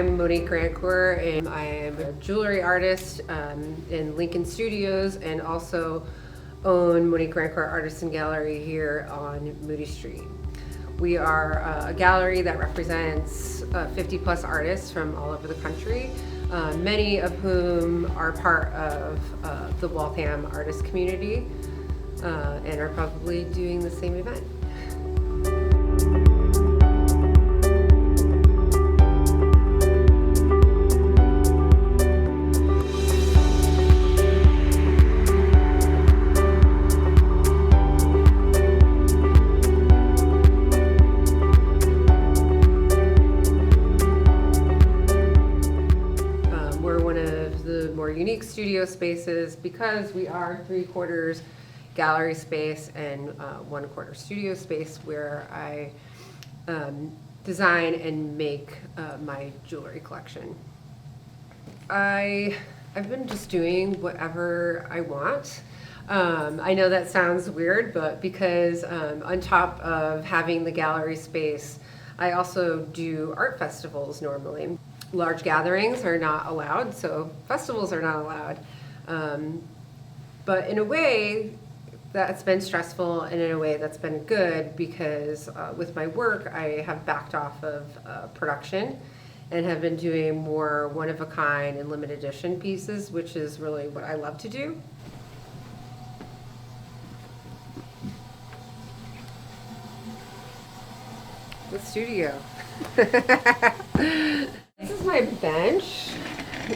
I'm Monique Rancourt, and I am a jewelry artist in Lincoln Studios, and also own Monique Rancourt Artisan Gallery here on Moody Street. We are a gallery that represents 50 plus artists from all over the country, many of whom are part of the Waltham artist community and are probably doing the same event. More unique studio spaces because we are 3/4 gallery space and 1/4 studio space, where I design and make my jewelry collection. I've been just doing whatever I want. I know that sounds weird, but because on top of having the gallery space, I also do art festivals normally. Large gatherings are not allowed, so festivals are not allowed. But in a way, that's been stressful, and in a way that's been good, because with my work, I have backed off of production and have been doing more one-of-a-kind and limited edition pieces, which is really what I love to do. The studio. This is my bench,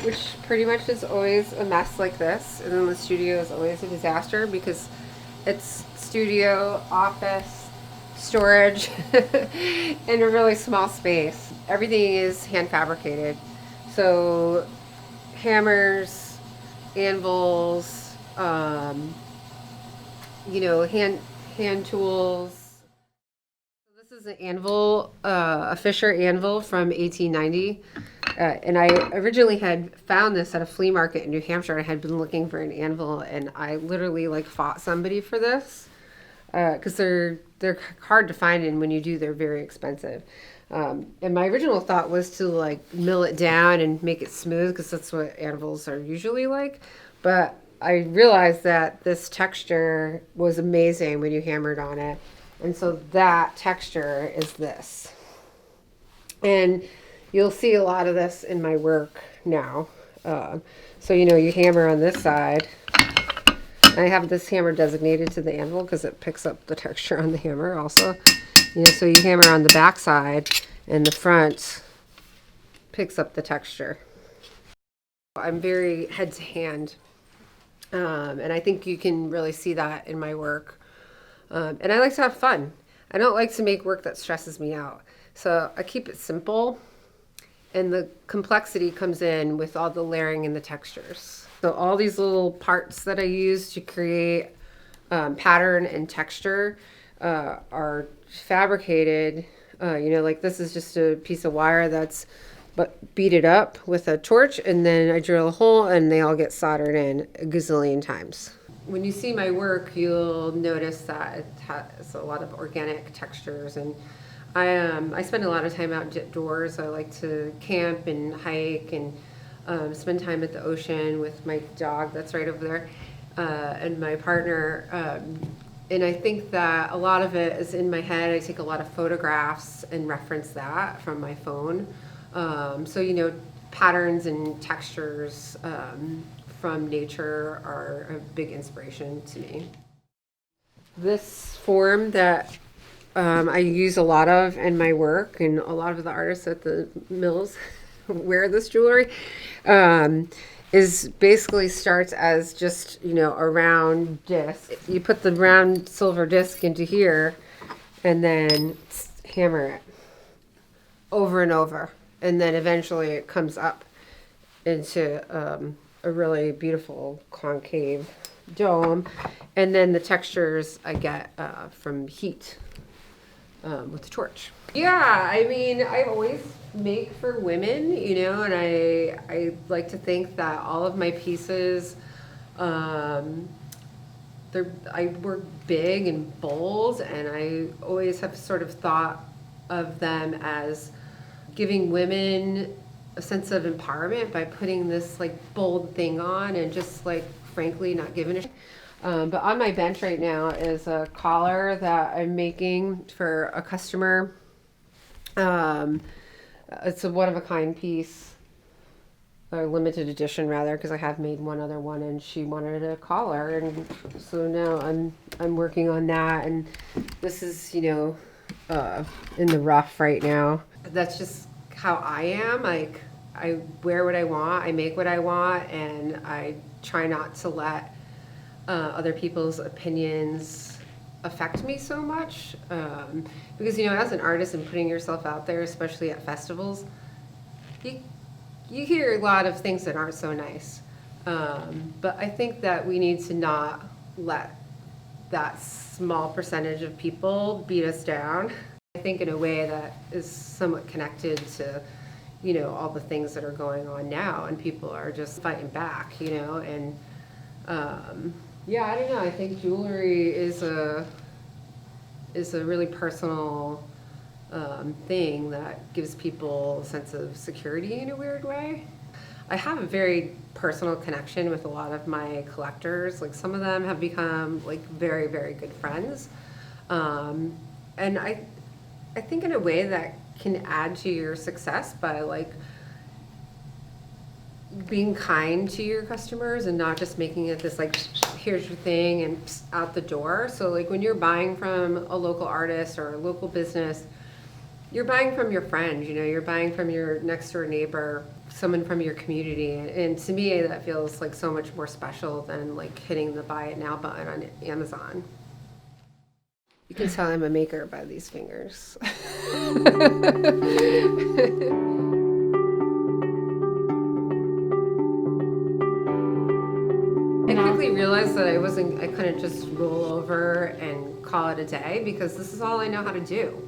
which pretty much is always a mess like this, and then the studio is always a disaster because it's studio, office, storage, in a really small space. Everything is hand fabricated, so hammers, anvils, hand tools. This is an anvil, a Fisher anvil from 1890, and I originally had found this at a flea market in New Hampshire. I had been looking for an anvil, and I literally fought somebody for this because they're hard to find, and when you do, they're very expensive. And my original thought was to mill it down and make it smooth, because that's what anvils are usually like. But I realized that this texture was amazing when you hammered on it. And so that texture is this. And you'll see a lot of this in my work now. So, you hammer on this side. I have this hammer designated to the anvil because it picks up the texture on the hammer also. So you hammer on the back side, and the front picks up the texture. I'm very head to hand. And I think you can really see that in my work. And I like to have fun. I don't like to make work that stresses me out. So I keep it simple, and the complexity comes in with all the layering and the textures. So all these little parts that I use to create pattern and texture are fabricated. This is just a piece of wire that's beaded up with a torch, and then I drill a hole, and they all get soldered in a gazillion times. When you see my work, you'll notice that it has a lot of organic textures, and I spend a lot of time outdoors. I like to camp and hike and spend time at the ocean with my dog that's right over there, and my partner. And I think that a lot of it is in my head. I take a lot of photographs and reference that from my phone. So patterns and textures from nature are a big inspiration to me. This form that I use a lot of in my work, and a lot of the artists at the mills wear this jewelry, is basically starts as just a round disc. You put the round silver disc into here, and then hammer it over and over, and then eventually it comes up into a really beautiful concave dome, and then the textures I get from heat with the torch. Yeah, I always make for women, and I like to think that all of my pieces, I work big and bold, and I always have sort of thought of them as giving women a sense of empowerment by putting this like bold thing on and just like frankly not giving a shit. But on my bench right now is a collar that I'm making for a customer. It's a one-of-a-kind piece, or limited edition rather, because I have made one other one, and she wanted a collar, and so now I'm working on that, and this is, you know, in the rough right now. That's just how I am. Like, I wear what I want, I make what I want, and I try not to let other people's opinions affect me so much, because, you know, as an artist and putting yourself out there, especially at festivals, you hear a lot of things that aren't so nice, but I think that we need to not let that small percentage of people beat us down. I think in a way that is somewhat connected to, you know, all the things that are going on now, and people are just fighting back, you know, and yeah, I don't know. I think jewelry is a really personal thing that gives people a sense of security in a weird way. I have a very personal connection with a lot of my collectors. Like, some of them have become like very, very good friends, and I think in a way that can add to your success by like being kind to your customers and not just making it this like, here's your thing and out the door. So like when you're buying from a local artist or a local business, you're buying from your friend, you know, you're buying from your next door neighbor, someone from your community. And to me, that feels like so much more special than like hitting the buy it now button on Amazon. You can tell I'm a maker by these fingers. I quickly realized that I couldn't just roll over and call it a day, because this is all I know how to do.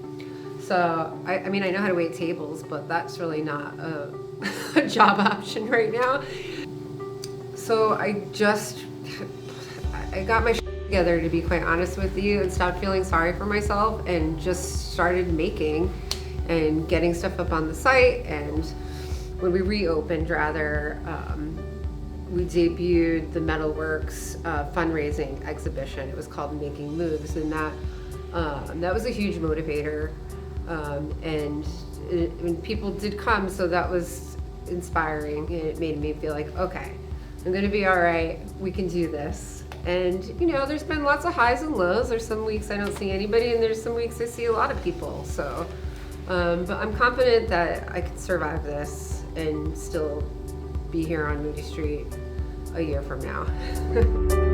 So, I mean, I know how to wait tables, but that's really not a job option right now. So I got my shit together, to be quite honest with you, and stopped feeling sorry for myself and just started making and getting stuff up on the site. And when we reopened, rather, we debuted the Metalworks fundraising exhibition. It was called Making Moves, and that was a huge motivator. And people did come, so that was inspiring, and it made me feel like, okay, I'm gonna be all right, we can do this. And you know, there's been lots of highs and lows. There's some weeks I don't see anybody, and there's some weeks I see a lot of people. So, but I'm confident that I can survive this and still be here on Moody Street a year from now.